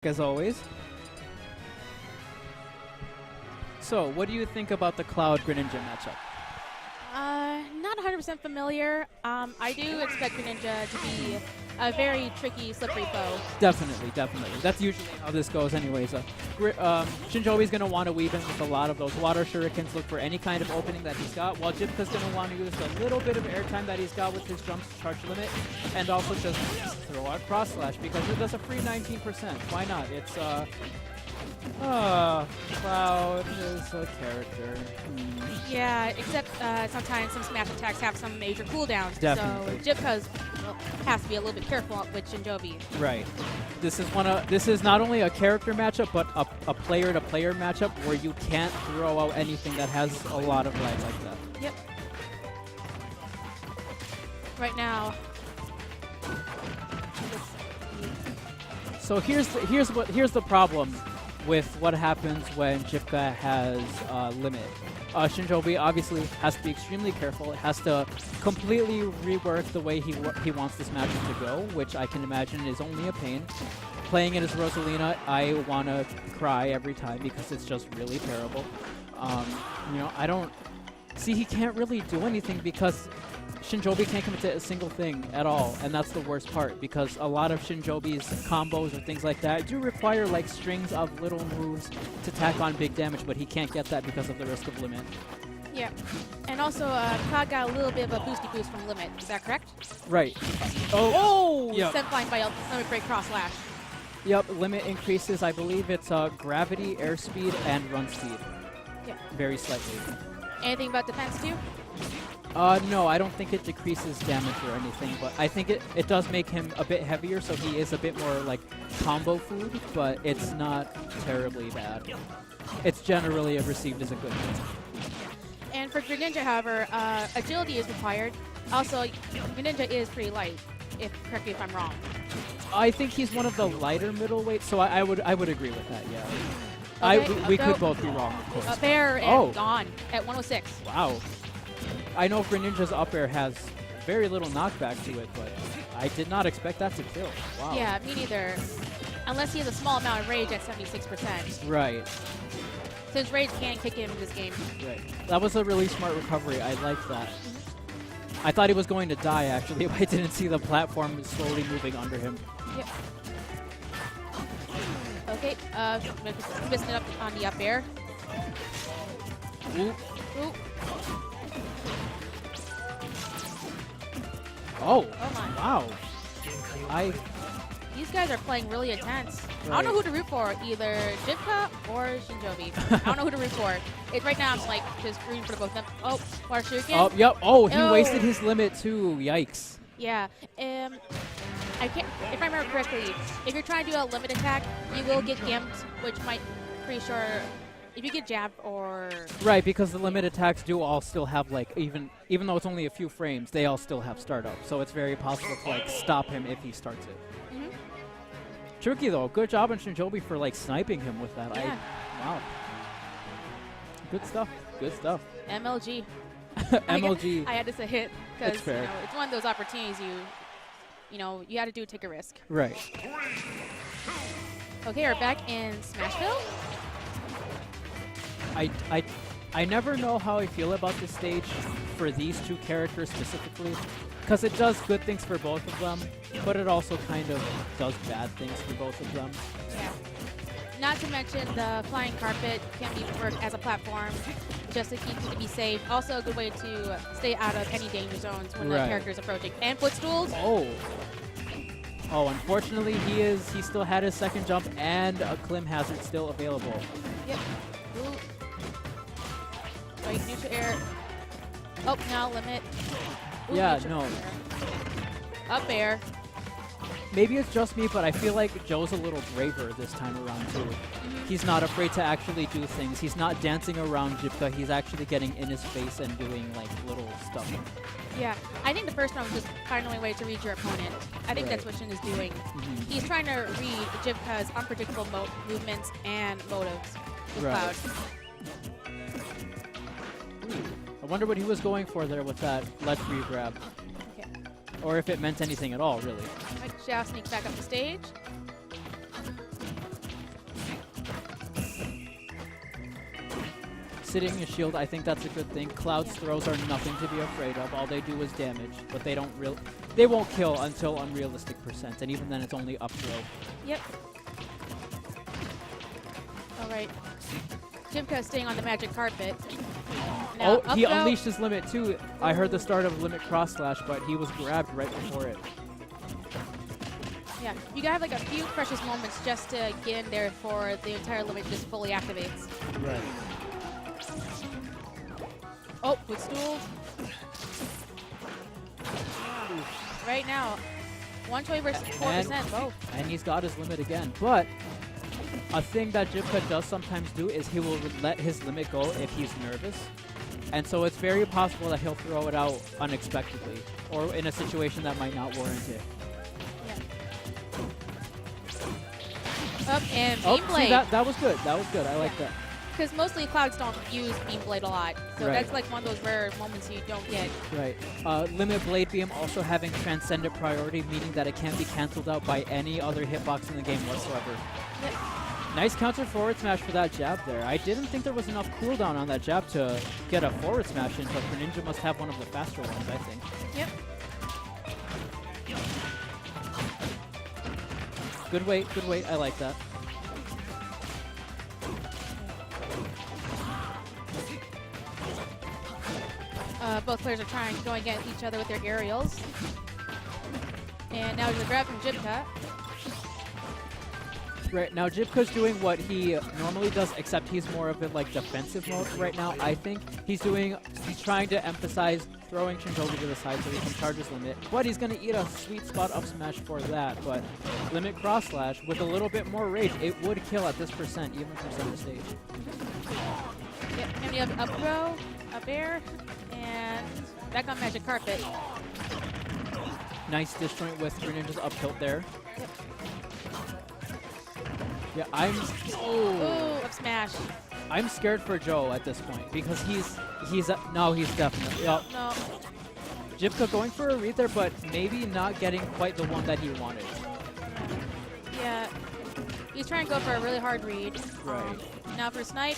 as always. So, what do you think about the Cloud Greninja matchup? Not 100% familiar. I do expect Greninja to be a very tricky, slippery foe. Definitely. That's usually how this goes anyways. Shinjoebi's going to want to weave in with a lot of those water shurikens, look for any kind of opening that he's got, while Jibca's going to want to use a little bit of airtime that he's got with his jump charge limit, and also just throw out cross slash, because it does a free 19%. Why not? It's, Cloud is a character. Yeah, except sometimes some Smash attacks have some major cooldowns. Definitely. So Jibca has to be a little bit careful with Shinjoebi. Right. This is not only a character matchup, but a player-to-player matchup where you can't throw out anything that has a lot of life like that. Yep. Right now. So here's the problem with what happens when Jibca has limit. Shinjoebi obviously has to be extremely careful. It has to completely rework the way he wants this matchup to go, which I can imagine is only a pain. Playing it as Rosalina, I want to cry every time because it's just really terrible. I don't see, he can't really do anything because Shinjoebi can't commit to a single thing at all, and that's the worst part, because a lot of Shinjoebi's combos or things like that do require like strings of little moves to tack on big damage, but he can't get that because of the risk of limit. Yeah, and also Cloud got a little bit of a boosty boost from limit. Is that correct? Right. Yep. Sent flying by limit break cross slash. Yep, limit increases, I believe it's gravity, airspeed, and run speed. Yeah. Very slightly. Anything about defense too? No, I don't think it decreases damage or anything, but I think it does make him a bit heavier, so he is a bit more like combo food, but it's not terribly bad. It's generally received as a good thing. And for Greninja, however, agility is required. Also, Greninja is pretty light, correct me if I'm wrong. I think he's one of the lighter middleweights, so I would agree with that, yeah. Okay, we could both be wrong, of course. Up air and gone at 106. Wow. I know Greninja's up air has very little knockback to it, but I did not expect that to kill. Wow. Yeah, me neither. Unless he has a small amount of rage at 76%. Right. Since rage can kick him in this game. Right. That was a really smart recovery. I like that. I thought he was going to die, actually, but I didn't see the platform slowly moving under him. Yep. Okay, missing it up on the up air. Ooh. Ooh. Oh my. Wow. These guys are playing really intense. Right. I don't know who to root for, either Jibca or Shinjoebi. I don't know who to root for. Right now, I'm like just rooting for both of them. Oh, water shuriken. Oh, yep. Oh, he wasted his limit too. Yikes. Yeah. I can't. If I remember correctly, if you're trying to do a limit attack, you will get gimped, which might, pretty sure, if you get jabbed or... Right, because the limit attacks do all still have, like, even though it's only a few frames, they all still have startup. So it's very possible to, like, stop him if he starts it. Tricky, though. Good job on Shinjoebi for, like, sniping him with that. Yeah. Wow. Good stuff. Good stuff. MLG. MLG. I had to say hit because it's one of those opportunities you had to take a risk. Right. Okay, we're back in Smashville. I never know how I feel about this stage for these two characters specifically, because it does good things for both of them, but it also kind of does bad things for both of them. Yeah. Not to mention the flying carpet can be worked as a platform just to keep you to be safe. Also a good way to stay out of any danger zones when the character is approaching. And footstools. Oh, unfortunately he still had his second jump and a Klim hazard still available. Yep. Ooh. Right, neutral air. Oh, now limit. Ooh, yeah, no. Air. Up air. Maybe it's just me, but I feel like Joe's a little braver this time around too. He's not afraid to actually do things. He's not dancing around Jibca. He's actually getting in his face and doing like little stuff. Yeah, I think the first one was just finding a way to read your opponent. I think that's what Shin is doing. He's trying to read Jibca's unpredictable movements and motives with Cloud. I wonder what he was going for there with that ledge grab. Okay. Or if it meant anything at all, really. Jaaahsh sneaks back up the stage. sitting in shield, I think that's a good thing. Cloud's throws are nothing to be afraid of. All they do is damage, but they won't kill until unrealistic percent, and even then it's only up throw. Yep. All right. Jibca staying on the magic carpet. Now, oh, he unleashed his limit too. I heard the start of limit cross slash, but he was grabbed right before it. Yeah, you gotta have like a few precious moments just to get in there for the entire limit just fully activates. Right. Oh, with stools. Right now, 120 versus 4%, both. And he's got his limit again. But a thing that Jibca does sometimes do is he will let his limit go if he's nervous. And so it's very possible that he'll throw it out unexpectedly or in a situation that might not warrant it. Up and Oh, Beam Blade. see, that was good. That was good. I like that. Because mostly Clouds don't use Beam Blade a lot. So Right. that's like one of those rare moments you don't get. Right. Limit Blade Beam also having transcendent priority, meaning that it can't be cancelled out by any other hitbox in the game whatsoever. Yep. Nice counter forward smash for that jab there. I didn't think there was enough cooldown on that jab to get a forward smash in, but Greninja must have one of the faster ones, I think. Yep. Good weight, good weight. I like that. Both players are going against each other with their aerials. And now there's a grab from Jibca. Right, now Jibca's doing what he normally does, except he's more of in like defensive mode right now. I think he's trying to emphasize throwing Shinjoebi to the side so he can charge his limit. But he's going to eat a sweet spot up smash for that. But limit cross slash with a little bit more rage, it would kill at this percent, even from center stage. Yep, and we have up throw, up air, and back on magic carpet. Nice disjoint with Greninja's up tilt there. Yep. Yeah, Ooh, up smash. I'm scared for Joe at this point because he's definitely. Yep. No. Jibca going for a read there, but maybe not getting quite the one that he wanted. Yeah. He's trying to go for a really hard read. Right. Now for snipe.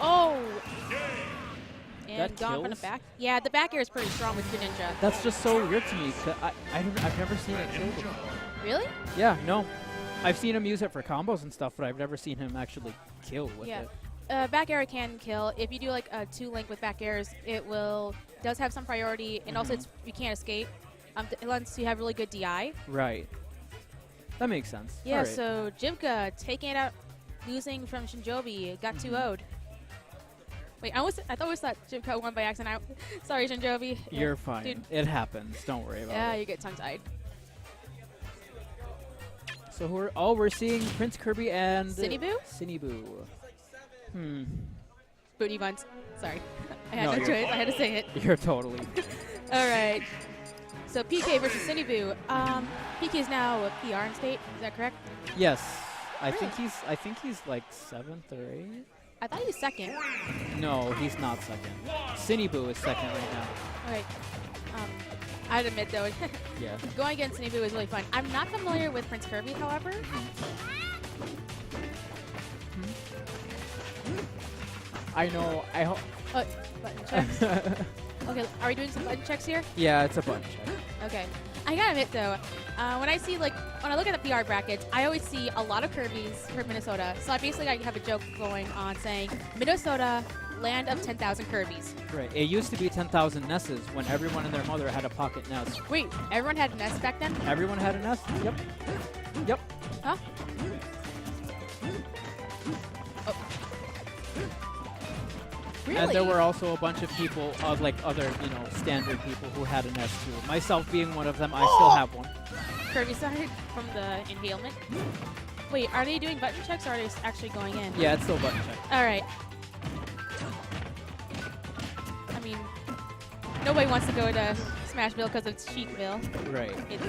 Oh! And That gone from the kills? back. Yeah, the back air is pretty strong with Greninja. That's just so weird to me. I've never seen it kill before. Really? Yeah, no. I've seen him use it for combos and stuff, but I've never seen him actually kill with it. Back air can kill. If you do like a 2-link with back airs, it does have some priority, and also you can't escape unless you have really good DI. Right. That makes sense. Yeah, All right. so Jibca taking it out, losing from Shinjoebi, got 2-0'd. Wait, I thought we thought Jibca won by accident. Sorry, Shinjoebi. You're fine. Dude. It happens. Don't worry about Yeah, it. you get tongue-tied. So we're seeing Prince Kirby and Siniboo? Siniboo. Booty buns. Sorry. I had No, no you're choice. fine. I had to say it. You're totally. All right. So PK versus Siniboo. PK is now a PR in state. Is that correct? Yes. I Really? think he's like 7th or 8th. I thought he was second. No, he's not second. Siniboo is second right now. All right. I'd admit though, Yeah. going against Siniboo is really fun. I'm not familiar with Prince Kirby, however. I know. I hope. Button checks. Okay, are we doing some button checks here? Yeah, it's a bunch. Okay. I gotta admit though, when I look at the PR brackets, I always see a lot of Kirby's for Minnesota. So I basically have a joke going on saying Minnesota, land of 10,000 Kirby's. Right. It used to be 10,000 Nesses when everyone and their mother had a pocket Ness. Wait, everyone had Ness back then? Everyone had a Ness? Yep. Yep. Huh? Oh. Really? And there were also a bunch of people, like other, standard people who had a Ness too. Myself being one of them, I still have one. Kirby side from the inhalement. Wait, are they doing button checks or are they actually going in? Yeah, it's still button check. All right. I mean, nobody wants to go to Smashville because it's Cheatville. Right. It's